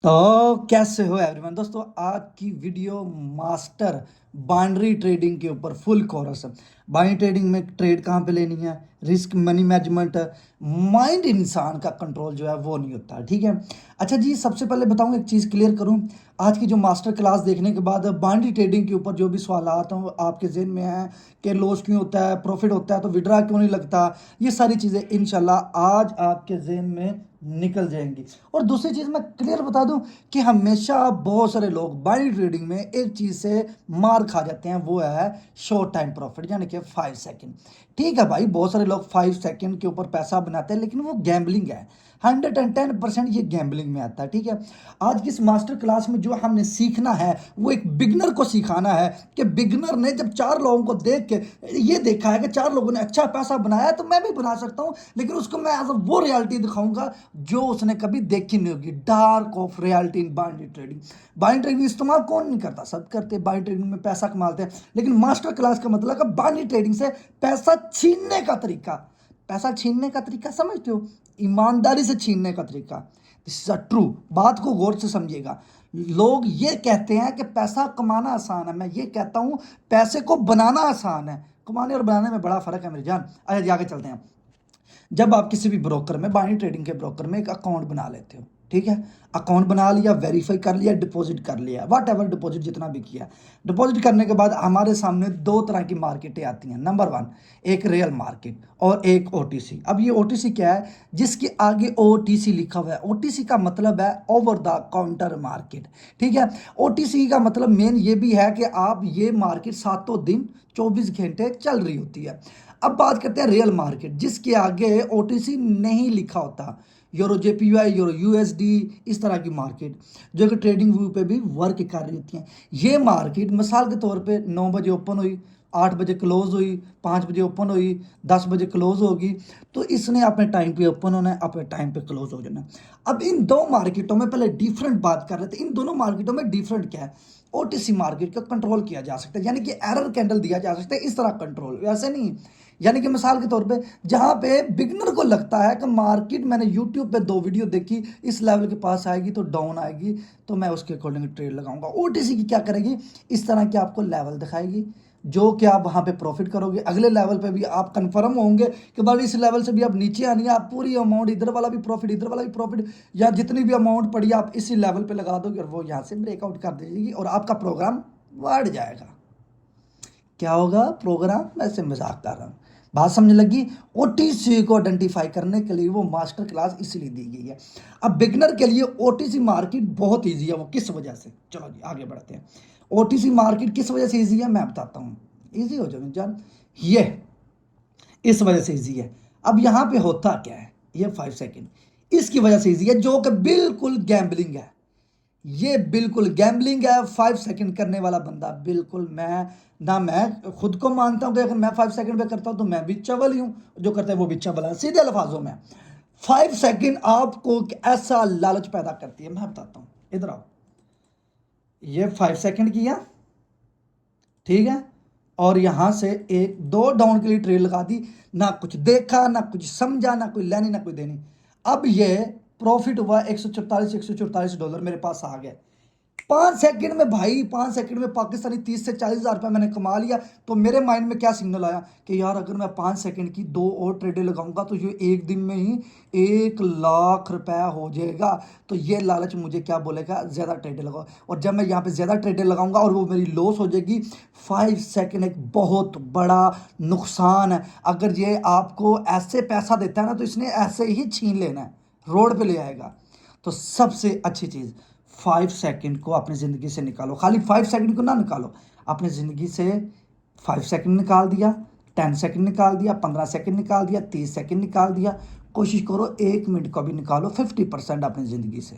तो कैसे हो एवरीवन दोस्तों। आज की वीडियो मास्टर बाइनरी ट्रेडिंग के ऊपर फुल कोर्स है। बाइनरी ट्रेडिंग में ट्रेड कहाँ पे लेनी है, रिस्क मनी मैनेजमेंट, माइंड इंसान का कंट्रोल जो है वो नहीं होता। ठीक है। अच्छा जी, सबसे पहले बताऊँ एक चीज़ क्लियर करूँ। आज की जो मास्टर क्लास देखने के बाद बाइनरी ट्रेडिंग के ऊपर जो भी सवाल आते हैं आपके जहन में है कि लॉस क्यों होता है, प्रॉफिट होता है तो विड्रा क्यों नहीं लगता, ये सारी चीज़ें इंशाल्लाह आज आपके जहन में निकल जाएंगी। और दूसरी चीज़ मैं क्लियर बता दूं कि हमेशा बहुत सारे लोग बाइनरी ट्रेडिंग में एक चीज़ से मार खा जाते हैं, वो है शॉर्ट टाइम प्रॉफिट, यानी कि 5 सेकंड। ठीक है भाई, बहुत सारे लोग 5 सेकंड के ऊपर पैसा बनाते हैं, लेकिन वो गैम्बलिंग है। 110% ये गैम्बलिंग में आता है। ठीक है। आज की इस मास्टर क्लास में जो हमने सीखना है वो एक बिगनर को सिखाना है कि बिगनर ने जब 4 लोगों को देख के ये देखा है कि 4 लोगों ने अच्छा पैसा बनाया है तो मैं भी बना सकता हूं, लेकिन उसको मैं एज वो रियलिटी दिखाऊंगा जो उसने कभी देखी नहीं होगी। Dark of reality in binary trading. Binary trading इस्तेमाल कौन नहीं करता, सब करते हैं। बाइनरी ट्रेडिंग में पैसा कमाते हैं, लेकिन मास्टर क्लास का मतलब है बाइनरी ट्रेडिंग से पैसा छीनने का तरीका। पैसा छीनने का तरीका समझते हो, ईमानदारी से छीनने का तरीका। This is a true. बात को गौर से समझिएगा। लोग ये कहते हैं कि पैसा कमाना आसान है, मैं ये कहता हूं पैसे को बनाना आसान है। कमाने और बनाने में बड़ा फर्क है मेरे जान। आइए आगे चलते हैं। जब आप किसी भी ब्रोकर में, बाइनरी ट्रेडिंग के ब्रोकर में एक अकाउंट बना लेते हो, ठीक है। अकाउंट बना लिया, वेरीफाई कर लिया, डिपॉजिट कर लिया, वट एवर डिपॉजिट जितना भी किया। डिपॉजिट करने के बाद हमारे सामने दो तरह की मार्केटें आती हैं। नंबर वन, एक रियल मार्केट और एक ओटीसी। अब ये ओटीसी क्या है, जिसके आगे ओटीसी लिखा हुआ है। ओटीसी का मतलब है ओवर द काउंटर मार्केट। ठीक है। ओटीसी का मतलब मेन ये भी है कि आप ये मार्केट सातों दिन 24 घंटे चल रही होती है। अब बात करते हैं रियल मार्केट, जिसके आगे ओटीसी नहीं लिखा होता। यूरो जेपीवाई, यूरो यूएसडी, इस तरह की मार्केट जो कि ट्रेडिंग व्यू पे भी वर्क कर रही होती हैं। ये मार्केट मिसाल के तौर पे 9 बजे ओपन हुई, 8 बजे क्लोज हुई, 5 बजे ओपन हुई, 10 बजे क्लोज होगी, तो इसने अपने टाइम पे ओपन होना है, अपने टाइम पे क्लोज हो जाना है। अब इन दो मार्केटों में पहले डिफरेंट बात कर रहे थे। इन दोनों मार्केटों में डिफरेंट क्या है। ओटीसी मार्केट का कंट्रोल किया जा सकता है, यानी कि एरर कैंडल दिया जा सकता है, इस तरह कंट्रोल, वैसे नहीं। यानी कि मिसाल के तौर पे जहां पे बिगनर को लगता है कि मार्केट, मैंने यूट्यूब पे 2 वीडियो देखी, इस लेवल के पास आएगी तो डाउन आएगी, तो मैं उसके अकॉर्डिंग ट्रेड लगाऊंगा। ओटीसी की क्या करेगी, इस तरह की आपको लेवल दिखाएगी जो कि आप वहां पे प्रॉफिट करोगे। अगले लेवल पे भी आप कंफर्म होंगे कि भाई इस लेवल से भी आप नीचे आनी है, आप पूरी अमाउंट, इधर वाला भी प्रॉफिट, इधर वाला भी प्रॉफिट, या जितनी भी अमाउंट पड़ी आप इसी लेवल पे लगा दोगे और वो यहाँ से ब्रेकआउट कर दीजिएगी और आपका प्रोग्राम बढ़ जाएगा। क्या होगा प्रोग्राम, मैं से मजाक कर रहा हूँ, बात समझ लगी। ओटीसी को आइडेंटिफाई करने के लिए वो मास्टर क्लास इसलिए दी गई है। अब बिगनर के लिए ओटीसी मार्केट बहुत इजी है। वो किस वजह से, चलो जी आगे बढ़ते हैं। ओटीसी मार्केट किस वजह से इजी है मैं बताता हूँ। इजी हो जाओ जान, ये इस वजह से इजी है। अब यहाँ पे होता क्या है, ये 5 सेकेंड इसकी वजह से इजी है, जो कि बिल्कुल गैम्बलिंग है। ये बिल्कुल गैम्बलिंग है। 5 सेकंड करने वाला बंदा बिल्कुल, मैं खुद को मानता हूं कि अगर मैं 5 सेकंड पे करता हूं तो मैं भी चवल ही हूं, जो करता है वो भी चवल है। सीधे अल्फाजों में 5 सेकंड आपको ऐसा लालच पैदा करती है, मैं बताता हूं, इधर आओ। ये 5 सेकंड किया, ठीक है, और यहां से एक दो डाउन के लिए ट्रेड लगा दी, ना कुछ देखा, ना कुछ समझा, ना कोई लेनी ना कोई देनी। अब ये प्रॉफिट हुआ $144 मेरे पास आ गया। 5 सेकंड में भाई, 5 सेकंड में पाकिस्तानी 30 से 40 हज़ार रुपया मैंने कमा लिया। तो मेरे माइंड में क्या सिग्नल आया कि यार अगर मैं 5 सेकंड की दो और ट्रेडें लगाऊंगा तो ये एक दिन में ही 1 लाख रुपया हो जाएगा। तो ये लालच मुझे क्या बोलेगा, ज़्यादा ट्रेडें लगाओ। और जब मैं यहाँ पे ज़्यादा ट्रेडें लगाऊंगा और वो मेरी लॉस हो जाएगी, 5 सेकंड एक बहुत बड़ा नुकसान है। अगर ये आपको ऐसे पैसा देता है ना तो इसने ऐसे ही छीन लेना है, रोड पे ले आएगा। तो सबसे अच्छी चीज़, 5 सेकंड को अपनी ज़िंदगी से निकालो। खाली 5 सेकंड को ना निकालो, अपनी ज़िंदगी से 5 सेकंड निकाल दिया, 10 सेकंड निकाल दिया, 15 सेकंड निकाल दिया, 30 सेकंड निकाल दिया। कोशिश करो 1 मिनट को भी निकालो, 50% अपनी ज़िंदगी से।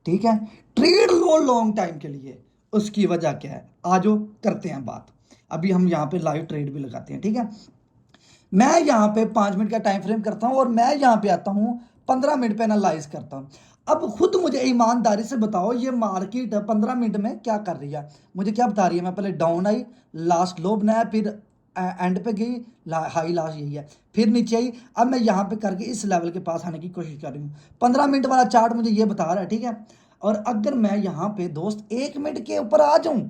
ठीक है। ट्रेड लो लॉन्ग टाइम के लिए, उसकी वजह क्या है, आज करते हैं बात। अभी हम यहाँ पे लाइव ट्रेड भी लगाते हैं। ठीक है। मैं यहाँ पे 5 मिनट का टाइम फ्रेम करता हूँ और मैं यहाँ पे आता हूँ 15 मिनट पे एनालाइज करता हूँ। अब खुद मुझे ईमानदारी से बताओ ये मार्केट 15 मिनट में क्या कर रही है, मुझे क्या बता रही है। मैं पहले डाउन आई, लास्ट लो बनाया, फिर एंड पे गई, हाई लास्ट यही है, फिर नीचे आई। अब मैं यहाँ पे करके इस लेवल के पास आने की कोशिश कर रही हूँ। 15 मिनट वाला चार्ट मुझे ये बता रहा है। ठीक है। और अगर मैं यहाँ पे दोस्त 1 मिनट के ऊपर आ जाऊं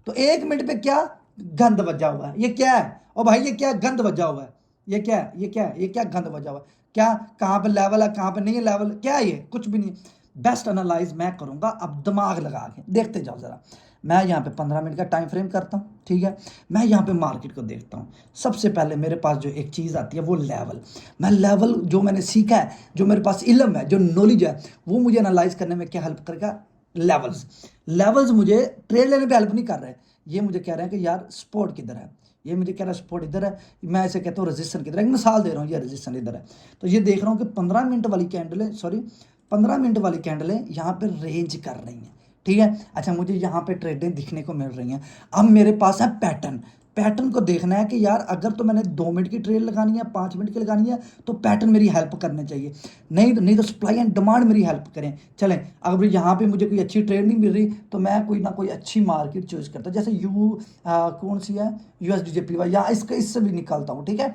तो 1 मिनट पे क्या गंद बजा हुआ है, ये क्या है? ओ भाई ये क्या गंद बजा हुआ है, ये क्या है, ये क्या है, ये क्या गंद बजा हुआ है, क्या कहाँ पे लेवल है, कहाँ पे नहीं है लेवल, क्या है ये? कुछ भी नहीं। बेस्ट एनालाइज मैं करूंगा, अब दिमाग लगा के देखते जाओ जरा। मैं यहाँ पे 15 मिनट का टाइम फ्रेम करता हूँ, ठीक है। मैं यहाँ पे मार्केट को देखता हूँ। सबसे पहले मेरे पास जो एक चीज़ आती है वो लेवल। मैं लेवल जो मैंने सीखा है, जो मेरे पास इल्म है, जो नॉलेज है, वो मुझे एनालाइज करने में क्या हेल्प करेगा? लेवल्स। लेवल्स मुझे ट्रेड लेने पे हेल्प नहीं कर रहे, ये मुझे कह रहे हैं कि यार सपोर्ट किधर है, ये मुझे कह रहा है सपोर्ट इधर है, मैं ऐसे कहता हूँ रेजिस्टेंस किधर है। एक मिसाल दे रहा हूँ, ये रेजिस्टेंस इधर है, तो ये देख रहा हूँ कि 15 मिनट वाली कैंडल है, सॉरी 15 मिनट वाली कैंडल है, यहाँ पे रेंज कर रही हैं, ठीक है। अच्छा, मुझे यहाँ पे ट्रेडें दिखने को मिल रही हैं। अब मेरे पास है पैटर्न। पैटर्न को देखना है कि यार अगर तो मैंने 2 मिनट की ट्रेड लगानी है, 5 मिनट की लगानी है, तो पैटर्न मेरी हेल्प करने चाहिए। नहीं तो सप्लाई एंड डिमांड मेरी हेल्प करें। चलें, अगर यहाँ पे मुझे कोई अच्छी ट्रेड नहीं मिल रही तो मैं कोई ना कोई अच्छी मार्केट चूज करता हूँ, जैसे कौन सी है, USDJPY, या इससे भी निकालता हूँ, ठीक है।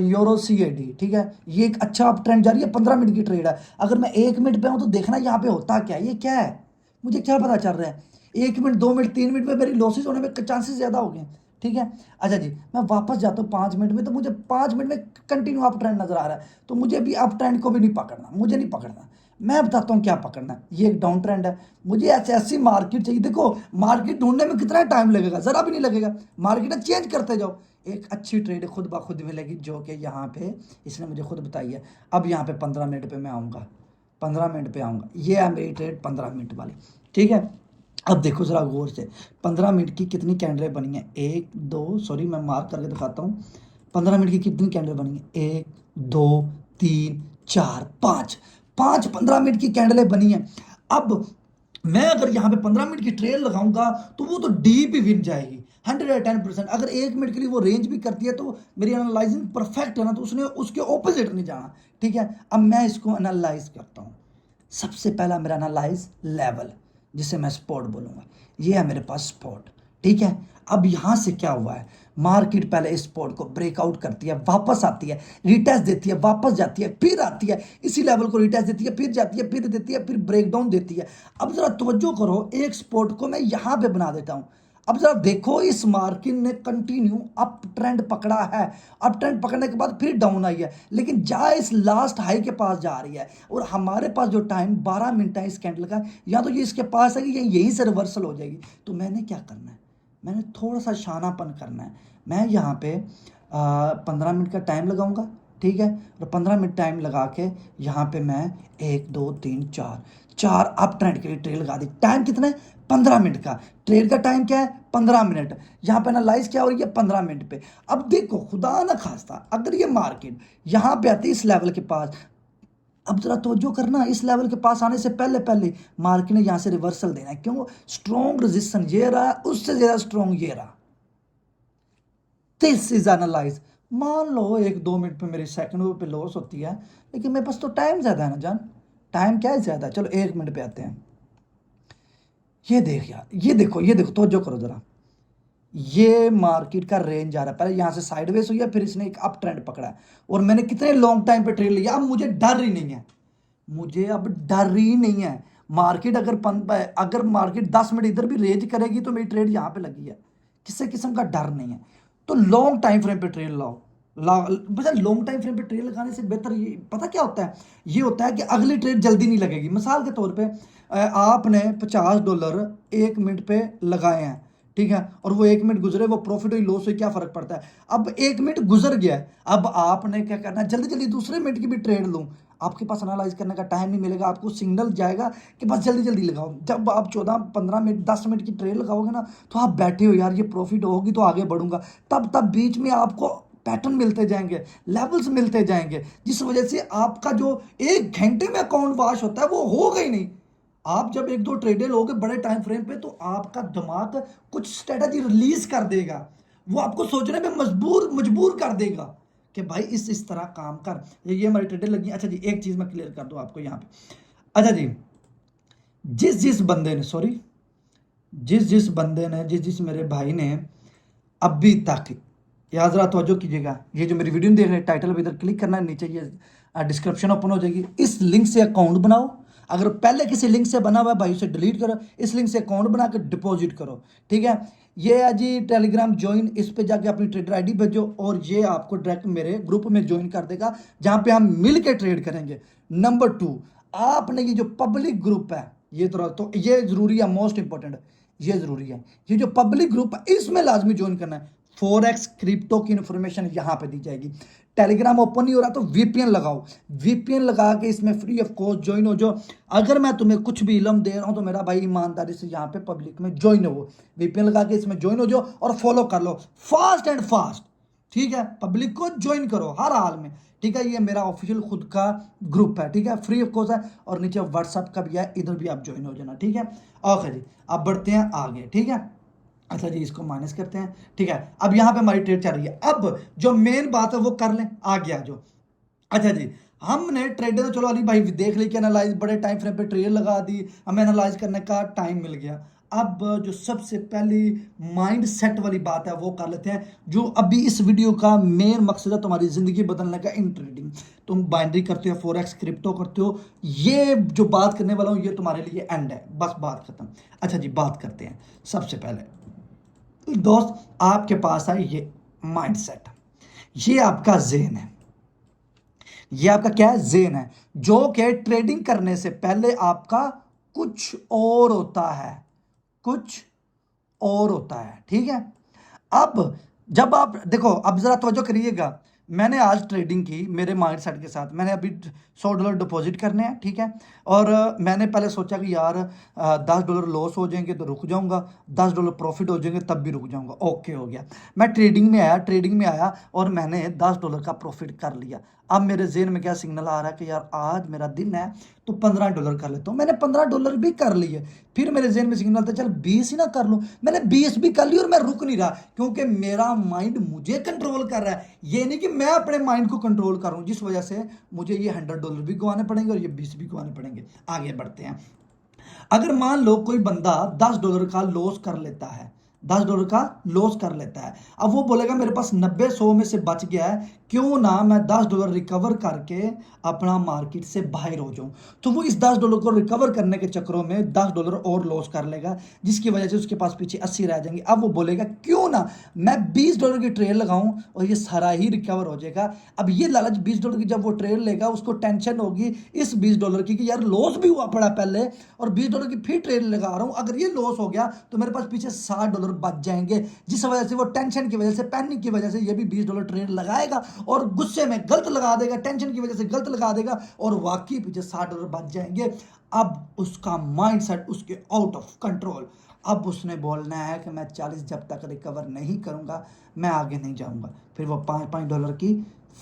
यूरो CAD, ठीक है, ये एक अच्छा अप ट्रेंड जारी है, 15 मिनट की ट्रेड है। अगर मैं 1 मिनट पे हूँ तो देखना यहाँ पे होता क्या है, ये क्या है, मुझे क्या पता चल रहा है। 1 मिनट, 2 मिनट, 3 मिनट में मेरी लॉसेस होने में चांसेस ज़्यादा हो गए, ठीक है। अच्छा जी, मैं वापस जाता हूँ 5 मिनट में, तो मुझे 5 मिनट में कंटिन्यू अप ट्रेंड नजर आ रहा है, तो मुझे भी अप ट्रेंड को भी नहीं पकड़ना, मुझे नहीं पकड़ना। मैं बताता हूँ क्या पकड़ना है। ये एक डाउन ट्रेंड है, मुझे ऐसी मार्केट चाहिए। देखो, मार्केट ढूंढने में कितना टाइम लगेगा, जरा भी नहीं लगेगा। मार्केट चेंज करते जाओ, एक अच्छी ट्रेड खुद ब खुद मिलेगी, जो कि यहाँ पे इसने मुझे खुद बताई है। अब यहाँ पे 15 मिनट पे मैं आऊँगा, 15 मिनट पे आऊँगा, ये है मेरी ट्रेड 15 मिनट वाली, ठीक है। अब देखो जरा गौर से, 15 मिनट की कितनी कैंडलें बनी हैं, एक दो, सॉरी मैं मार्क करके दिखाता हूँ। 15 मिनट की कितनी कैंडलें बनी हैं, 1 2 3 4 5, 15 मिनट की कैंडलें बनी हैं। अब मैं अगर यहाँ पे 15 मिनट की ट्रेल लगाऊंगा तो वो तो डीप ही विन जाएगी 110%। अगर 1 मिनट के लिए वो रेंज भी करती है तो मेरी एनालाइजिंग परफेक्ट है ना, तो उसने उसके ऑपोजिट नहीं जाना, ठीक है। अब मैं इसको एनालाइज करता हूँ। सबसे पहला मेरा एनालाइज लेवल, जिसे मैं स्पॉट बोलूँगा, ये है मेरे पास स्पॉट, ठीक है। अब यहाँ से क्या हुआ है, मार्केट पहले इस स्पॉट को ब्रेकआउट करती है, वापस आती है, रिटेस्ट देती है, वापस जाती है, फिर आती है, इसी लेवल को रिटेस्ट देती है, फिर जाती है, फिर देती है, फिर ब्रेकडाउन देती है। अब जरा तवज्जो करो, एक स्पॉट को मैं यहाँ पे बना देता हूँ। अब जरा देखो, इस मार्केट ने कंटिन्यू अप ट्रेंड पकड़ा है, अप ट्रेंड पकड़ने के बाद फिर डाउन आई है, लेकिन जा इस लास्ट हाई के पास जा रही है। और हमारे पास जो टाइम 12 मिनट है इस कैंडल का, या तो ये इसके पास है कि यहीं से रिवर्सल हो जाएगी। तो मैंने क्या करना है, मैंने थोड़ा सा शानापन करना है। मैं यहाँ पे 15 मिनट का टाइम लगाऊंगा, ठीक है। और 15 मिनट टाइम लगा के यहाँ पे मैं 1 2 3 4 अप ट्रेंड के लिए ट्रेड लगा दी। टाइम कितना है, 15 मिनट का। ट्रेड का टाइम क्या है, 15 मिनट। यहाँ पे एनालाइज क्या हो रही है, 15 मिनट पे। अब देखो, खुदा ना खास्ता अगर ये मार्केट यहाँ पे आती है इस लेवल के पास, अब जरा तवज्जो करना, इस लेवल के पास आने से पहले पहले मार्केट ने यहाँ से रिवर्सल देना है, क्यों? स्ट्रॉन्ग रेजिस्टेंस ये रहा, उससे ज्यादा स्ट्रॉन्ग ये रहा। This is analyse. मान लो 1 2 मिनट पे मेरी सेकंड पे लॉस होती है, लेकिन मेरे पास तो टाइम ज्यादा है ना जान। टाइम क्या है ज्यादा, चलो 1 मिनट पे आते हैं। ये देख यार, ये देखो तवज्जो करो जरा। ये मार्केट का रेंज आ रहा है, पहले यहाँ से साइडवेज हुई है, फिर इसने एक अप ट्रेंड पकड़ा है, और मैंने कितने लॉन्ग टाइम पे ट्रेड लिया। अब मुझे डर ही नहीं है, मुझे अब डर ही नहीं है। मार्केट अगर मार्केट 10 मिनट इधर भी रेंज करेगी तो मेरी ट्रेड यहाँ पे लगी है, किसी किस्म का डर नहीं है। तो लॉन्ग टाइम फ्रेम पे ट्रेड लाओ। बस लॉन्ग टाइम फ्रेम पे ट्रेड लगाने से बेहतर ये पता क्या होता है, ये होता है कि अगली ट्रेड जल्दी नहीं लगेगी। मिसाल के तौर पे आपने $50 1 मिनट पे लगाए हैं, ठीक है, और वो 1 मिनट गुजरे, वो प्रॉफिट हुई लॉस हुई, क्या फर्क पड़ता है। अब 1 मिनट गुजर गया है, अब आपने क्या करना है, जल्दी जल्दी दूसरे मिनट की भी ट्रेड लूँ। आपके पास एनालाइज करने का टाइम नहीं मिलेगा, आपको सिग्नल जाएगा कि बस जल्दी जल्दी लगाओ। जब आप 14 15 मिनट 10 मिनट की ट्रेड लगाओगे ना, तो आप बैठे हो यार, ये प्रॉफिट होगी तो आगे बढ़ूंगा। तब बीच में आपको पैटर्न मिलते जाएंगे, लेवल्स मिलते जाएंगे, जिस वजह से आपका जो 1 घंटे में अकाउंट वॉश होता है वो होगा ही नहीं। आप जब 1 2 ट्रेडे लोगे बड़े टाइम फ्रेम पे, तो आपका दिमाग कुछ स्ट्रेटजी रिलीज कर देगा, वो आपको सोचने में मजबूर कर देगा कि भाई इस तरह काम कर। ये हमारी ट्रेडें लगी। अच्छा जी, एक चीज मैं क्लियर कर दूं आपको यहाँ पे। अच्छा जी, जिस बंदे ने सॉरी जिस मेरे भाई ने अभी तक, याद जरा तवज्जो कीजिएगा, ये जो मेरी वीडियो देख रहे हैं, टाइटल पे इधर क्लिक करना है, नीचे ये डिस्क्रिप्शन ओपन हो जाएगी, इस लिंक से अकाउंट बनाओ। अगर पहले किसी लिंक से बना हुआ है भाई उसे डिलीट करो, इस लिंक से अकाउंट बना के डिपॉजिट करो। ठीक है, ये है जी टेलीग्राम ज्वाइन, इस पे जाके अपनी ट्रेडर आईडी भेजो और ये आपको डायरेक्ट मेरे ग्रुप में ज्वाइन कर देगा जहां पे हम मिल के ट्रेड करेंगे। नंबर 2, आपने ये जो पब्लिक ग्रुप है तो ये जरूरी है, मोस्ट इंपॉर्टेंट ये जरूरी है, ये जो पब्लिक ग्रुप है इसमें लाजमी ज्वाइन करना है। फॉरेक्स क्रिप्टो की इंफॉर्मेशन यहां पे दी जाएगी। टेलीग्राम ओपन नहीं हो रहा तो वीपीएन लगाओ, वीपीएन लगा के इसमें फ्री ऑफ कॉस्ट ज्वाइन हो जाओ। अगर मैं तुम्हें कुछ भी इलम दे रहा हूं तो मेरा भाई ईमानदारी से यहाँ पे पब्लिक में ज्वाइन हो, वीपीएन लगा के इसमें ज्वाइन हो जाओ और फॉलो कर लो फास्ट एंड फास्ट। ठीक है, पब्लिक को ज्वाइन करो हर हाल में। ठीक है, ये मेरा ऑफिशियल खुद का ग्रुप है। ठीक है, फ्री ऑफ कॉस्ट है और नीचे व्हाट्सएप का भी है, इधर भी आप ज्वाइन हो जाना। ठीक है, ओके जी, अब बढ़ते हैं आगे। ठीक है, अच्छा जी, इसको माइनस करते हैं। ठीक है, अब यहां पे हमारी ट्रेड चल रही है। अब जो मेन बात है वो कर लें, आगे आ जाओ। अच्छा जी, हमने ट्रेडर तो चलो अली भाई देख ली कि एनालाइज बड़े टाइम फ्रेम पे ट्रेड लगा दी, हमें एनालाइज करने का टाइम मिल गया। अब जो सबसे पहली माइंड सेट वाली बात है वो कर लेते हैं, जो अभी इस वीडियो का मेन मकसद है तुम्हारी जिंदगी बदलने का, इन ट्रेडिंग। तुम बाइनरी करते हो, फॉरेक्स क्रिप्टो करते हो, ये जो बात करने वाला हूं ये तुम्हारे लिए एंड है, बस बात खत्म। अच्छा जी, बात करते हैं। सबसे पहले दोस्त आपके पास है ये माइंड सेट, ये आपका ज़हन है, ये आपका क्या है, ज़हन है, जो कि ट्रेडिंग करने से पहले आपका कुछ और होता है, कुछ और होता है। ठीक है, अब जब आप देखो, अब जरा तवज्जो करिएगा, मैंने आज ट्रेडिंग की मेरे माइंड सेट के साथ, मैंने अभी $100 डिपॉजिट करने हैं। ठीक है, और मैंने पहले सोचा कि यार $10 लॉस हो जाएंगे तो रुक जाऊंगा, $10 प्रॉफिट हो जाएंगे तब भी रुक जाऊंगा। ओके हो गया, मैं ट्रेडिंग में आया और मैंने $10 का प्रॉफिट कर लिया। अब मेरे जेहन में क्या सिग्नल आ रहा है कि यार आज मेरा दिन है तो $15 कर लेता हूँ, मैंने $15 भी कर लिए। फिर मेरे जेहन में सिग्नल था चल 20 ही ना कर लूँ, मैंने 20 भी कर ली और मैं रुक नहीं रहा, क्योंकि मेरा माइंड मुझे कंट्रोल कर रहा है। ये नहीं कि मैं अपने माइंड को कंट्रोल कर रहा हूँ, जिस वजह से मुझे ये $100 भी गंवाने पड़ेंगे और ये 20 भी गंवाने पड़ेंगे। आगे बढ़ते हैं। अगर मान लो कोई बंदा $10 का लॉस कर लेता है, $10 का लॉस कर लेता है, अब वो बोलेगा मेरे पास 90-100 में से बच गया है, क्यों ना मैं $10 रिकवर करके अपना मार्केट से बाहर हो जाऊं। तो वो इस $10 को रिकवर करने के चक्करों में $10 और लॉस कर लेगा, जिसकी वजह से उसके पास पीछे 80 रह जाएंगे। अब वो बोलेगा क्यों ना मैं $20 की ट्रेड लगाऊं और ये सारा ही रिकवर हो जाएगा। अब ये लालच $20 की जब वो ट्रेड लेगा, उसको टेंशन होगी इस $20 की कि यार लॉस भी हुआ पड़ा पहले और $20 की फिर ट्रेड लगा रहा हूं, अगर ये लॉस हो गया तो मेरे पास पीछे $60 बच जाएंगे, जिस वजह से वो टेंशन की वजह से, पैनिक की वजह से ये भी $20 ट्रेड लगाएगा और गुस्से में गलत लगा देगा, टेंशन की वजह से गलत लगा देगा और वाकई पीछे $60 बच जाएंगे। अब उसका माइंडसेट उसके आउट ऑफ कंट्रोल। अब उसने बोलना है कि मैं 40 जब तक रिकवर नहीं करूंगा मैं आगे नहीं जाऊंगा। फिर वो $5 की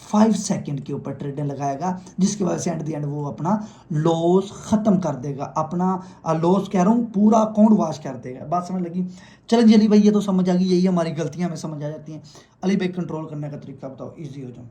5 सेकंड के ऊपर ट्रेडें लगाएगा, जिसकी वजह से एट द एंड वो अपना लॉस खत्म कर देगा, अपना लॉस कह रहा हूँ पूरा अकाउंट वॉश कर देगा। बात समझ लगी? चलें जी अली भाई, ये तो समझ आ गई, यही हमारी गलतियां हमें समझ आ जाती हैं। अली भाई कंट्रोल करने का तरीका बताओ, ईजी हो जाओ।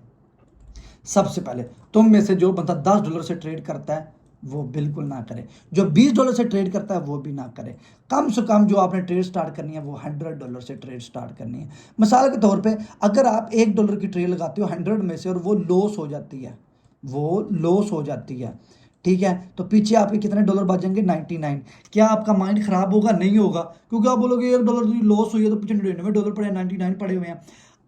सबसे पहले तुम में से जो बंदा $10 से ट्रेड करता है वो बिल्कुल ना करे, जो $20 से ट्रेड करता है वो भी ना करे। कम से कम जो आपने ट्रेड स्टार्ट करनी है वो $100 से ट्रेड स्टार्ट करनी है। मिसाल के तौर पे अगर आप $1 की ट्रेड लगाते हो 100 में से और वो लॉस हो जाती है, वो लॉस हो जाती है, ठीक है, तो पीछे आपके कितने डॉलर बचेंगे? 99। क्या आपका माइंड खराब होगा? नहीं होगा, क्योंकि आप बोलोगे $1 लॉस हुई है तो पीछे $99 पड़े, 99 पड़े हुए हैं।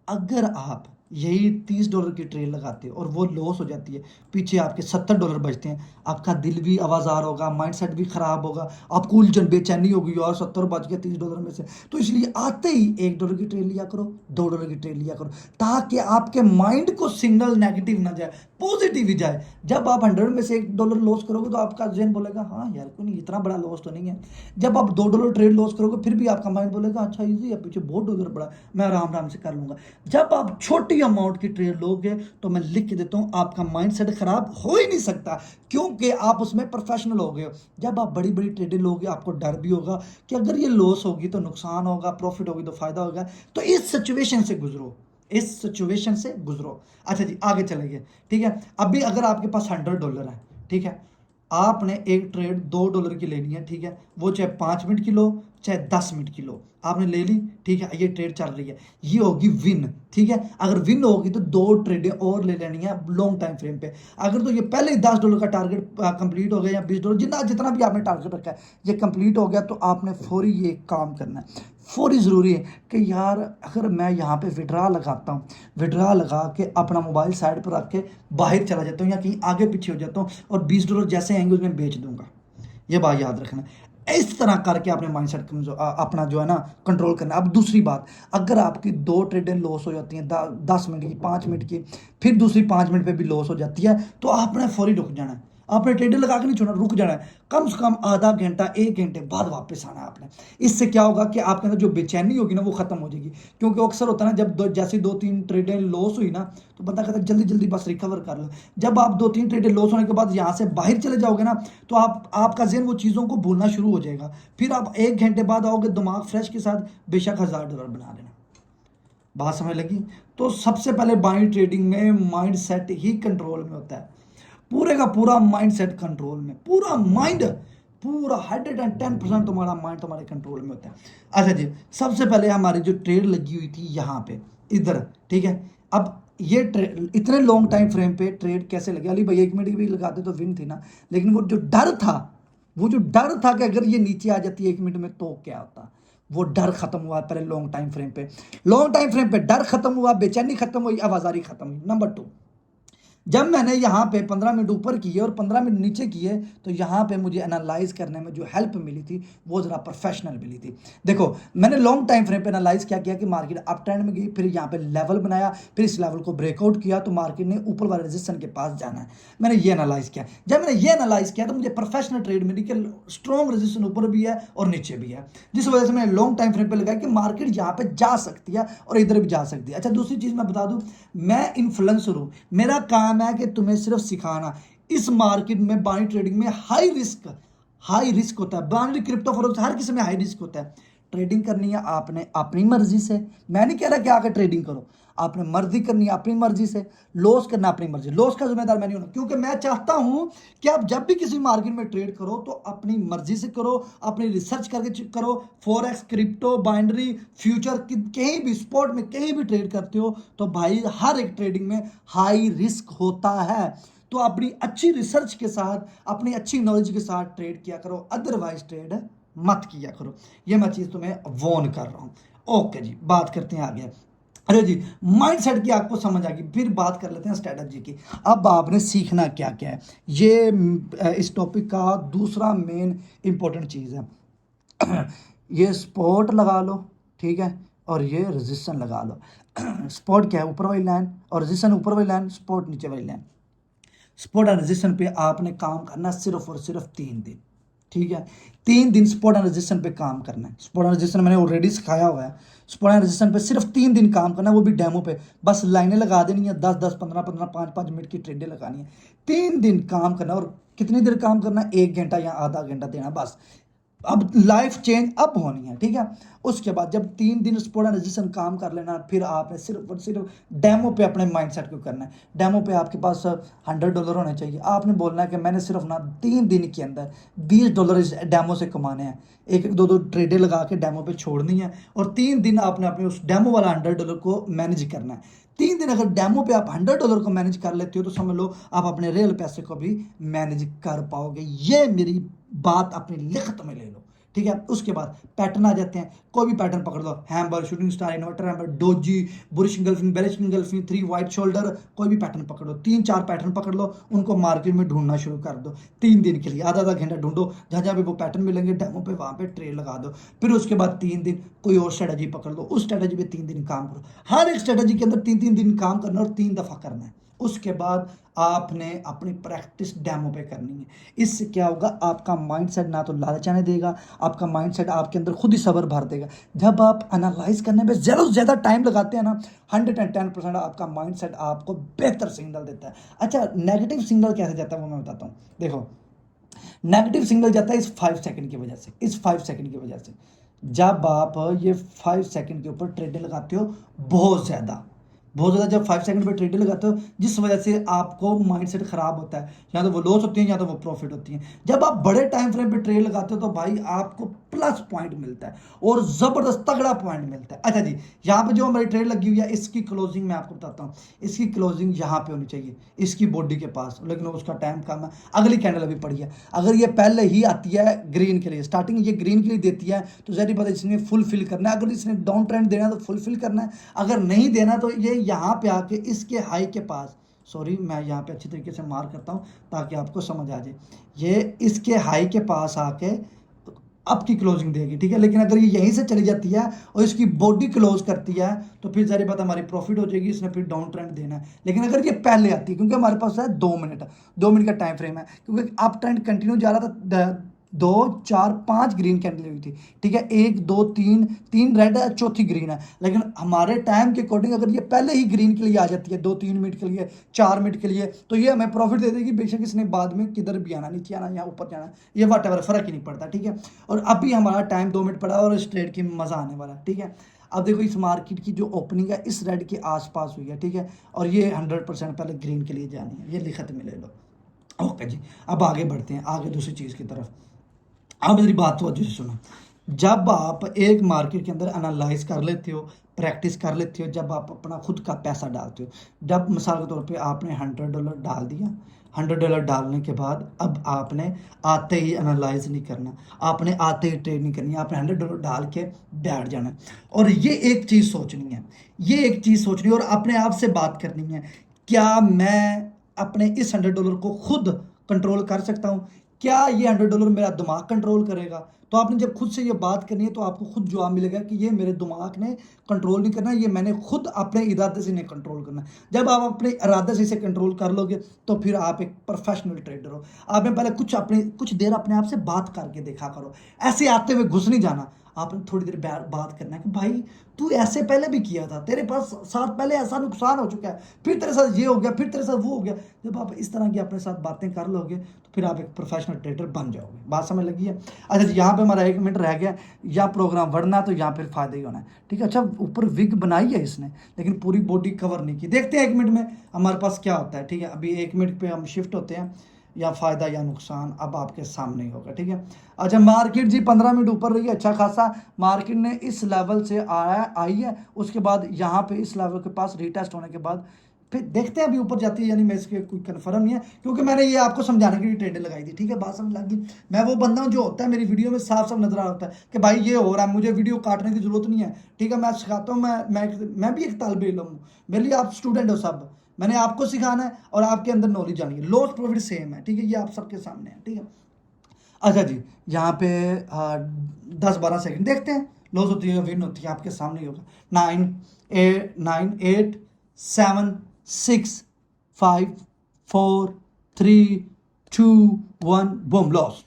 अगर आप यही $30 की ट्रेड लगाते हो और वो लॉस हो जाती है, पीछे आपके $70 बचते हैं, आपका दिल भी आवाज़ार होगा, माइंडसेट भी ख़राब होगा, आपको उलझन बेचैनी होगी और 70 बच गया $30 में से। तो इसलिए आते ही $1 की ट्रेड लिया करो, $2 की ट्रेड लिया करो, ताकि आपके माइंड को सिग्नल नेगेटिव ना जाए, पॉजिटिव ही जाए। जब आप 100 में से $1 लॉस करोगे तो आपका जहन बोलेगा हाँ यार कोई नहीं, इतना बड़ा लॉस तो नहीं है। जब आप $2 ट्रेड लॉस करोगे फिर भी आपका माइंड बोलेगा अच्छा ईजी है, पीछे बहुत डॉलर पड़ा, मैं आराम आराम से कर लूंगा। जब आप छोटी अमाउंट की ट्रेड लोगे तो मैं लिख के देता हूं आपका माइंडसेट खराब हो ही नहीं सकता, क्योंकि आप उसमें प्रोफेशनल हो गए हो। जब आप बड़ी बड़ी ट्रेडें लोगे आपको डर भी होगा कि अगर ये लॉस होगी तो नुकसान होगा, प्रॉफिट होगी तो फायदा होगा। तो इस सिचुएशन से गुजरो, इस सिचुएशन से गुजरो। अच्छा जी आगे चलेंगे, ठीक है। अभी अगर आपके पास $100 है, ठीक है, आपने एक ट्रेड $2 की लेनी है, ठीक है, वो चाहे 5 मिनट की लो चाहे 10 मिनट की लो, आपने ले ली, ठीक है, ये ट्रेड चल रही है, ये होगी विन, ठीक है। अगर विन होगी तो 2 ट्रेडें और ले लेनी है लॉन्ग टाइम फ्रेम पे। अगर तो ये पहले ही $10 का टारगेट कंप्लीट हो गया या $20 जितना भी आपने टारगेट रखा है ये कंप्लीट हो गया, तो आपने फौरी ये काम करना है। फौरी ज़रूरी है कि यार अगर मैं यहाँ पे विड्रा लगाता हूँ, विड्रा लगा के अपना मोबाइल साइड पर रख के बाहर चला जाता हूँ या कहीं आगे पीछे हो जाता हूँ और $20 जैसे आएंगे उसमें बेच दूंगा, ये बात याद रखना। इस तरह करके अपने माइंडसेट अपना जो है ना कंट्रोल करना। अब दूसरी बात, अगर आपकी 2 ट्रेडें लॉस हो जाती हैं 10 मिनट की, 5 मिनट की, फिर दूसरी 5 मिनट पे भी लॉस हो जाती है, तो आपने फौरी रुक जाना है, आपने ट्रेडें लगा के नहीं छोड़ना, रुक जाना है, कम से कम आधा घंटा 1 घंटे बाद वापस आना है आपने। इससे क्या होगा कि आपके अंदर जो बेचैनी होगी ना वो खत्म हो जाएगी, क्योंकि अक्सर होता है ना जब जैसे 2-3 ट्रेडें लॉस हुई ना तो बंदा कहता है जल्दी जल्दी बस रिकवर कर लो। जब आप 2-3 ट्रेडें लॉस होने के बाद यहाँ से बाहर चले जाओगे ना तो आपका ज़हन वो चीज़ों को भूलना शुरू हो जाएगा, फिर आप 1 घंटे बाद आओगे दिमाग फ्रेश के साथ, बेशक $1000 बना लेना। बात समझ लगी? तो सबसे पहले बाइंग ट्रेडिंग में माइंड सेट ही कंट्रोल में होता है, पूरे का पूरा माइंड सेट कंट्रोल में, पूरा माइंड, पूरा 110% तुम्हारा माइंड तुम्हारे कंट्रोल में होता है। अच्छा जी, सबसे पहले हमारी जो ट्रेड लगी हुई थी यहाँ पे इधर, ठीक है, अब ये ट्रेड इतने लॉन्ग टाइम फ्रेम पे ट्रेड कैसे लगे? अली भाई 1 मिनट की भी लगाते तो विन थी ना, लेकिन वो जो डर था, वो जो डर था कि अगर ये नीचे आ जाती 1 मिनट में तो क्या होता, वो डर खत्म हुआ पहले लॉन्ग टाइम फ्रेम पे। लॉन्ग टाइम फ्रेम पे डर खत्म हुआ, बेचैनी खत्म हुई, आवाजारी खत्म हुई। नंबर 2, जब मैंने यहाँ पे 15 मिनट ऊपर किए और 15 मिनट नीचे किए तो यहाँ पे मुझे एनालाइज करने में जो हेल्प मिली थी वो ज़रा प्रोफेशनल मिली थी। देखो मैंने लॉन्ग टाइम फ्रेम पे एनालाइज क्या किया कि मार्केट अप ट्रेंड में गई, फिर यहाँ पे लेवल बनाया, फिर इस लेवल को ब्रेकआउट किया तो मार्केट ने ऊपर वाले रेजिस्टेंस के पास जाना है, मैंने ये एनालाइज किया। जब मैंने ये एनालाइज किया तो मुझे प्रोफेशनल ट्रेड मिली कि स्ट्रॉन्ग रेजिस्टेंस ऊपर भी है और नीचे भी है, जिस वजह से मैंने लॉन्ग टाइम फ्रेम पे लगाया कि मार्केट यहाँ पे जा सकती है और इधर भी जा सकती है। अच्छा दूसरी चीज़ मैं बता दूँ, मैं इन्फ्लुएंसर हूँ, मेरा काम है कि तुम्हें सिर्फ सिखाना। इस मार्केट में बाइंग ट्रेडिंग में हाई रिस्क होता है, बाइनरी क्रिप्टो फॉरेक्स हर किसी में हाई रिस्क होता है। ट्रेडिंग करनी है आपने अपनी मर्जी से, मैं नहीं कह रहा कि आकर ट्रेडिंग करो, आपने मर्जी करनी है अपनी मर्जी से, लॉस करना अपनी मर्जी, लॉस का जिम्मेदार मैं नहीं होना, क्योंकि मैं चाहता हूं कि आप जब भी किसी मार्केट में ट्रेड करो तो अपनी मर्जी से करो, अपनी रिसर्च करके करो। फॉरेक्स, क्रिप्टो, बाइनरी, फ्यूचर कहीं भी स्पॉट में कहीं भी ट्रेड करते हो तो भाई हर एक ट्रेडिंग में हाई रिस्क होता है, तो अपनी अच्छी रिसर्च के साथ, अपनी अच्छी नॉलेज के साथ ट्रेड किया करो, अदरवाइज ट्रेड मत किया करो, ये मैं चीज़ तुम्हें वॉर्न कर रहा हूँ। ओके जी, बात करते हैं आगे। अरे जी, माइंडसेट की आपको समझ आ गई, फिर बात कर लेते हैं स्ट्रेटजी की। अब आपने सीखना क्या क्या है, ये इस टॉपिक का दूसरा मेन इंपॉर्टेंट चीज़ है। ये स्पॉट लगा लो, ठीक है, और ये रेजिस्टेंस लगा लो। स्पॉट क्या है? ऊपर वाली लाइन, और रेजिस्टेंस ऊपर वाली लाइन, स्पॉट नीचे वाली लाइन। स्पॉट एंड रेजिस्टेंस पे आपने काम करना सिर्फ और सिर्फ 3 दिन, ठीक है, 3 दिन स्पॉट एंड रेजिस्टेंस पे काम करना है। स्पॉट एंड रेजिस्टेंस मैंने ऑलरेडी सिखाया हुआ है, स्पॉट एंड रेजिस्टेंस पे सिर्फ 3 दिन काम करना है, वो भी डेमो पे, बस लाइनें लगा देनी है, 10-10, 15-15, 5-5 मिनट की ट्रेडें लगानी है, 3 दिन काम करना है। और कितनी देर काम करना है? 1 घंटा या आधा घंटा देना बस। अब लाइफ चेंज अब होनी है, ठीक है। उसके बाद जब 3 दिन स्पॉट एंड रेजिस्टेंस काम कर लेना, फिर आपने सिर्फ और सिर्फ डेमो पे अपने माइंडसेट को करना है। डेमो पे आपके पास $100 होने चाहिए, आपने बोलना है कि मैंने सिर्फ ना 3 दिन के अंदर $20 इस डेमो से कमाने हैं, एक एक दो ट्रेडें लगा के डेमो पे छोड़नी है, और 3 दिन आपने अपने उस डेमो वाला $100 को मैनेज करना है। 3 दिन अगर डेमो पे आप $100 को मैनेज कर लेते हो तो समझ लो आप अपने रियल पैसे को भी मैनेज कर पाओगे। ये मेरी बात अपनी लिखत में ले लो, ठीक है। उसके बाद पैटर्न आ जाते हैं, कोई भी पैटर्न पकड़ लो, hammer, shooting star, inverter hammer, doji, bullish engulfing, bearish engulfing, 3 white shoulder, कोई भी पैटर्न पकड़ लो, 3-4 पैटर्न पकड़ लो, उनको मार्केट में ढूंढना शुरू कर दो। 3 दिन के लिए आधा आधा घंटा ढूंढो, जहाँ जहाँ पे वो पैटर्न मिलेंगे डेमो पे वहाँ पे ट्रेड लगा दो। फिर उसके बाद 3 दिन कोई और स्ट्रेटजी पकड़ लो, उस स्ट्रेटजी पे 3 दिन काम करो। हर एक स्ट्रेटजी के अंदर 3-3 दिन काम करना और 3 दफ़ा करना है। उसके बाद आपने अपनी प्रैक्टिस डेमो पे करनी है। इससे क्या होगा, आपका माइंडसेट ना तो लालच आने देगा, आपका माइंडसेट आपके अंदर खुद ही सब्र भर देगा। जब आप एनालाइज करने में ज़्यादा से ज़्यादा टाइम लगाते हैं ना, 110% आपका माइंडसेट आपको बेहतर सिग्नल देता है। अच्छा, नेगेटिव सिग्नल कैसे जाता है वो मैं बताता हूँ। देखो, नेगेटिव सिग्नल जाता है इस 5 सेकंड की वजह से, इस 5 सेकंड की वजह से। जब आप ये 5 सेकंड के ऊपर ट्रेडिंग लगाते हो बहुत ज़्यादा, बहुत ज़्यादा जब 5 सेकंड पे ट्रेड लगाते हो, जिस वजह से आपको माइंडसेट ख़राब होता है, या तो वो लॉस होती है या तो वो प्रॉफिट होती है। जब आप बड़े टाइम फ्रेम पे ट्रेड लगाते हो तो भाई आपको प्लस पॉइंट मिलता है और ज़बरदस्त तगड़ा पॉइंट मिलता है। अच्छा जी, यहाँ पे जो हमारी ट्रेड लगी हुई है, इसकी क्लोजिंग मैं आपको बताता हूँ। इसकी क्लोजिंग यहाँ पे होनी चाहिए, इसकी बॉडी के पास, लेकिन उसका टाइम कम है। अगली कैंडल अभी पड़ी है, अगर ये पहले ही आती है ग्रीन के लिए, स्टार्टिंग ये ग्रीन के लिए देती है, तो ज़ाहिर बात है इसने फुलफिल करना है। अगर इसने डाउन ट्रेंड देना है तो फुलफिल करना है, अगर नहीं देना तो ये यहाँ पे आके इसके हाई के पास, सॉरी मैं यहाँ पे अच्छी तरीके से मार करता हूँ ताकि आपको समझ आ जाए, ये इसके हाई के पास आके अब की क्लोजिंग देगी, ठीक है। लेकिन अगर ये यहीं से चली जाती है और इसकी बॉडी क्लोज करती है तो फिर सारी बात हमारी प्रॉफिट हो जाएगी, इसने फिर डाउन ट्रेंड देना है। लेकिन अगर ये पहले आती है, क्योंकि हमारे पास है 2 मिनट, 2 मिनट का टाइम फ्रेम है, क्योंकि अप ट्रेंड कंटिन्यू जा रहा था, 2 4 5 ग्रीन कैंडल हुई थी, ठीक है, 1 2 3, 3 रेड है, चौथी ग्रीन है। लेकिन हमारे टाइम के अकॉर्डिंग अगर ये पहले ही ग्रीन के लिए आ जाती है 2 3 मिनट के लिए, 4 मिनट के लिए, तो ये हमें प्रॉफिट दे देगी, बेशक इसने बाद में किधर भी आना, नीचे आना या ऊपर जाना, ये वट एवर फर्क ही नहीं पड़ता, ठीक है। और अभी हमारा टाइम 2 मिनट पड़ा और इस ट्रेड की मजा आने वाला है, ठीक है। अब देखो इस मार्केट की जो ओपनिंग है इस रेड के आसपास हुई है, ठीक है, और ये 100% पहले ग्रीन के लिए जानी है, ये लिखत में ले लो। ओके जी, अब आगे बढ़ते हैं, आगे दूसरी चीज़ की तरफ। अब मेरी बात तो अच्छे से सुनो। जब आप एक मार्केट के अंदर एनालाइज कर लेते हो, प्रैक्टिस कर लेते हो, जब आप अपना खुद का पैसा डालते हो, जब मिसाल के तौर पे आपने $100 डाल दिया, $100 डालने के बाद अब आपने आते ही एनालाइज नहीं करना, आपने आते ही ट्रेड नहीं करनी, आपने $100 डाल के बैठ जाना है। और ये एक चीज़ सोचनी है, ये एक चीज़ सोचनी है और अपने आप से बात करनी है, क्या मैं अपने इस $100 को खुद कंट्रोल कर सकता हूँ? क्या ये $100 मेरा दिमाग कंट्रोल करेगा? तो आपने जब खुद से ये बात करनी है तो आपको खुद जवाब मिलेगा कि ये मेरे दिमाग ने कंट्रोल नहीं करना, ये मैंने खुद अपने इरादे से नहीं कंट्रोल करना। जब आप अपने इरादे से इसे कंट्रोल कर लोगे तो फिर आप एक प्रोफेशनल ट्रेडर हो। आपने पहले कुछ देर अपने आप से बात करके देखा करो, ऐसे आते हुए घुस नहीं जाना। आपने थोड़ी देर बात करना है कि भाई तू ऐसे पहले भी किया था, तेरे पास साथ पहले ऐसा नुकसान हो चुका है, फिर तेरे साथ ये हो गया, फिर तेरे साथ वो हो गया। जब आप इस तरह की अपने साथ बातें कर लोगे तो फिर आप एक प्रोफेशनल ट्रेडर बन जाओगे। बात समझ लगी है? अच्छा जी, यहाँ पे हमारा 1 मिनट रह गया, या प्रोग्राम बढ़ना तो यहाँ फिर फायदा ही होना है, ठीक है। अच्छा, ऊपर विग बनाई है इसने लेकिन पूरी बॉडी कवर नहीं की। देखते हैं 1 मिनट में हमारे पास क्या होता है, ठीक है। अभी 1 मिनट पे हम शिफ्ट होते हैं, या फ़ायदा या नुकसान अब आपके सामने ही होगा, ठीक है। अच्छा, मार्केट जी 15 मिनट ऊपर रही है, अच्छा खासा मार्केट ने इस लेवल से आई है, उसके बाद यहाँ पे इस लेवल के पास रीटेस्ट होने के बाद फिर देखते हैं अभी ऊपर जाती है, यानी मैं इसके कोई कन्फर्म नहीं है, क्योंकि मैंने ये आपको समझाने के लिए ट्रेड लगाई थी, ठीक है। बात समझ लगी? मैं वो बंदा हूँ जो होता है मेरी वीडियो में साफ साफ नजर आ होता है कि भाई ये हो रहा है, मुझे वीडियो काटने की जरूरत नहीं है, ठीक है। मैं सिखाता हूँ, मैं भी एक तालिब इल्म हूँ, मेरे लिए आप स्टूडेंट हो सब, मैंने आपको सिखाना है और आपके अंदर नॉलेज आनी है। लॉस प्रॉफिट सेम है, ठीक है, ये आप सबके सामने है, ठीक है। अच्छा जी, यहाँ पे 10 12 सेकंड देखते हैं, लॉस होती है विन होती है, आपके सामने ही होगा। 9 8 7 6 5 4 3 2 1 बूम, लॉस,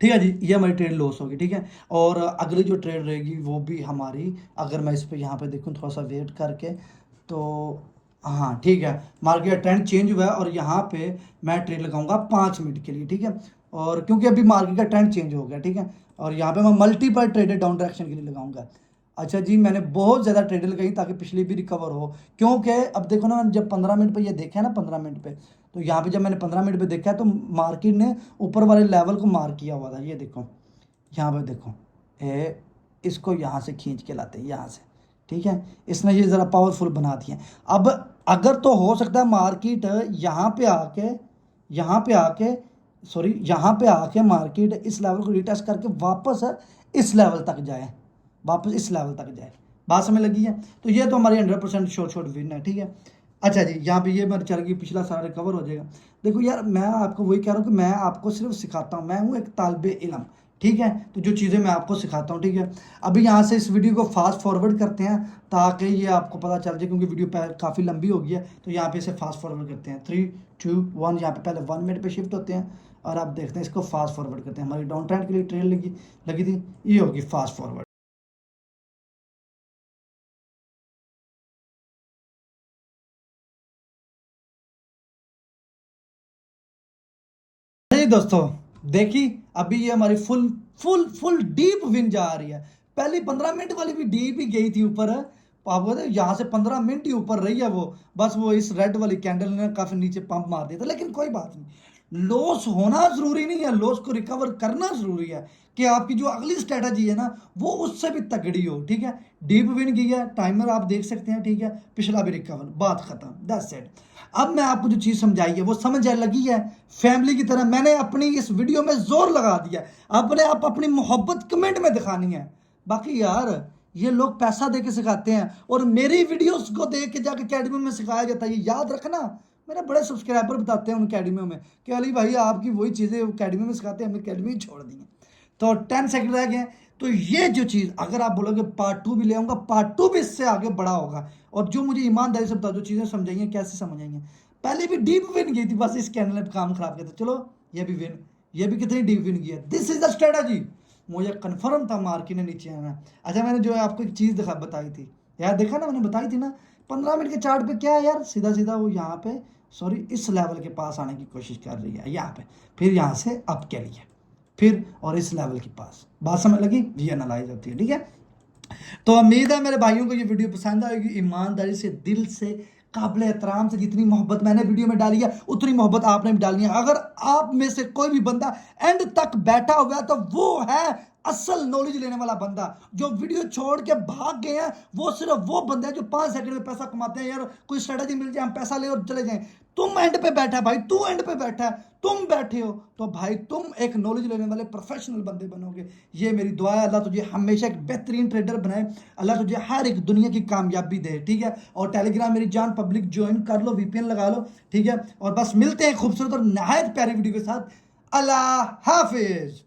ठीक है जी। ये हमारी ट्रेड लॉस होगी, ठीक है। और अगली जो ट्रेड रहेगी वो भी हमारी, अगर मैं इस पर यहाँ पे देखूँ थोड़ा सा वेट करके, तो हाँ ठीक है, मार्केट का ट्रेंड चेंज हुआ है और यहाँ पे मैं ट्रेड लगाऊंगा 5 मिनट के लिए, ठीक है। और क्योंकि अभी मार्केट का ट्रेंड चेंज हो गया, ठीक है, और यहाँ पे मैं मल्टीपल ट्रेडेड डाउन डायरेक्शन के लिए लगाऊंगा। अच्छा जी, मैंने बहुत ज़्यादा ट्रेड लगाई ताकि पिछली भी रिकवर हो, क्योंकि अब देखो ना, जब 15 मिनट पे ये देखा है ना, 15 मिनट पे, तो यहाँ पे जब मैंने 15 मिनट पे देखा है तो मार्केट ने ऊपर वाले लेवल को मार किया हुआ था, ये देखो, यहाँ पे देखो, इसको यहाँ से खींच के लाते हैं यहाँ से, ठीक है, इसने ये ज़रा पावरफुल बना दिया। अब अगर तो हो सकता है मार्केट यहाँ पे आके मार्केट इस लेवल को रिटेस्ट करके वापस इस लेवल तक जाए, वापस इस लेवल तक जाए। बात समझ लगी है? तो ये तो हमारी 100% शॉर्ट विन है, ठीक है। अच्छा जी, यहाँ पे ये मेरे चल गई, पिछला सारा रिकवर हो जाएगा। देखो यार, मैं आपको वही कह रहा हूँ कि मैं आपको सिर्फ सिखाता हूँ, मैं हूँ एक तालिबे इल्म, ठीक है। तो जो चीज़ें मैं आपको सिखाता हूँ, ठीक है। अभी यहाँ से इस वीडियो को फास्ट फॉरवर्ड करते हैं ताकि ये आपको पता चल जाए, क्योंकि वीडियो काफ़ी लंबी हो गई है, तो यहाँ पे इसे फास्ट फॉरवर्ड करते हैं। 3 2 1, यहाँ पे पहले 1 मिनट पे शिफ्ट होते हैं और आप देखते हैं, इसको फास्ट फॉरवर्ड करते हैं। हमारी डाउन ट्रेंड के लिए ट्रेड लगी थी, ये होगी फास्ट फॉरवर्ड। जी दोस्तों, देखी, अभी ये हमारी full full full deep win जा रही है। पहली 15 मिनट वाली भी डीप ही गई थी ऊपर, आपको पता है यहाँ से 15 मिनट ही ऊपर रही है वो, बस वो इस रेड वाली कैंडल ने काफी नीचे पंप मार दिया था। लेकिन कोई बात नहीं, लॉस होना जरूरी नहीं है, लॉस को रिकवर करना जरूरी है कि आपकी जो अगली स्ट्रेटजी है ना वो उससे भी तगड़ी हो। ठीक है, डीप विन की है, टाइमर आप देख सकते हैं। ठीक है, पिछला भी रिकवर, बात खत्म, दैट्स इट। अब मैं आपको जो चीज समझाई है वो समझ लगी है, फैमिली की तरह मैंने अपनी इस वीडियो में जोर लगा दिया। अपने आप अपनी मोहब्बत कमेंट में दिखानी है। बाकी यार ये लोग पैसा दे के सिखाते हैं और मेरी वीडियोस को देख के जाके अकेडमी में सिखाया जाता है, ये याद रखना। मेरे बड़े सब्सक्राइबर बताते हैं उन अकेडमियों में कि अली भाई आपकी वही चीज़ें अकेडमी में सिखाते हैं, हमने अकेडमी छोड़ दी है। तो 10 सेकंड रह गए। तो ये जो चीज़ अगर आप बोलोगे पार्ट 2 भी ले आऊंगा, पार्ट 2 भी इससे आगे बड़ा होगा। और जो मुझे ईमानदारी से बता, जो चीज़ें समझाइए कैसे समझ आएंगे। पहले भी डीप विन गई थी, बस इस कैंडल ने काम खराब किया था। चलो ये भी विन, ये भी कितनी डीप विन की है। This is the strategy. मुझे कन्फर्म था मार्केट ने नीचे आना। अच्छा मैंने जो है आपको एक चीज़ बताई थी यार, देखा ना मैंने बताई थी ना, 15 मिनट के चार्ट पे क्या है यार, सीधा सीधा वो यहाँ पे सॉरी इस लेवल के पास आने की कोशिश कर रही है यहाँ पे, फिर यहाँ से अप के लिए, फिर और इस लेवल के पास। बात समझ लगी, ये एनालाइज होती है। ठीक है, तो उम्मीद है मेरे भाइयों को ये वीडियो पसंद आएगी। ईमानदारी से, दिल से, काबिल एहतराम से, जितनी मोहब्बत मैंने वीडियो में डाली है उतनी मोहब्बत आपने भी डालनी है। अगर आप में से कोई भी बंदा एंड तक बैठा हुआ है तो वो है असल नॉलेज लेने वाला बंदा। जो वीडियो छोड़ के भाग गए हैं वो सिर्फ वो बंदे हैं जो 5 सेकंड में पैसा कमाते हैं। यार कोई स्ट्रेटजी मिल जाए, हम पैसा ले और चले जाएं। तुम एंड पे बैठा है भाई, तू एंड पे बैठा है, तुम बैठे हो तो भाई तुम एक नॉलेज लेने वाले प्रोफेशनल बंदे बनोगे। ये मेरी दुआ है, अल्लाह तुझे हमेशा एक बेहतरीन ट्रेडर बनाए, अल्लाह तुझे हर एक दुनिया की कामयाबी दे। ठीक है, और टेलीग्राम मेरी जान पब्लिक ज्वाइन कर लो, वीपीएन लगा लो। ठीक है, और बस मिलते हैं खूबसूरत और नहायत प्यारी वीडियो के साथ। अल्लाह हाफिज।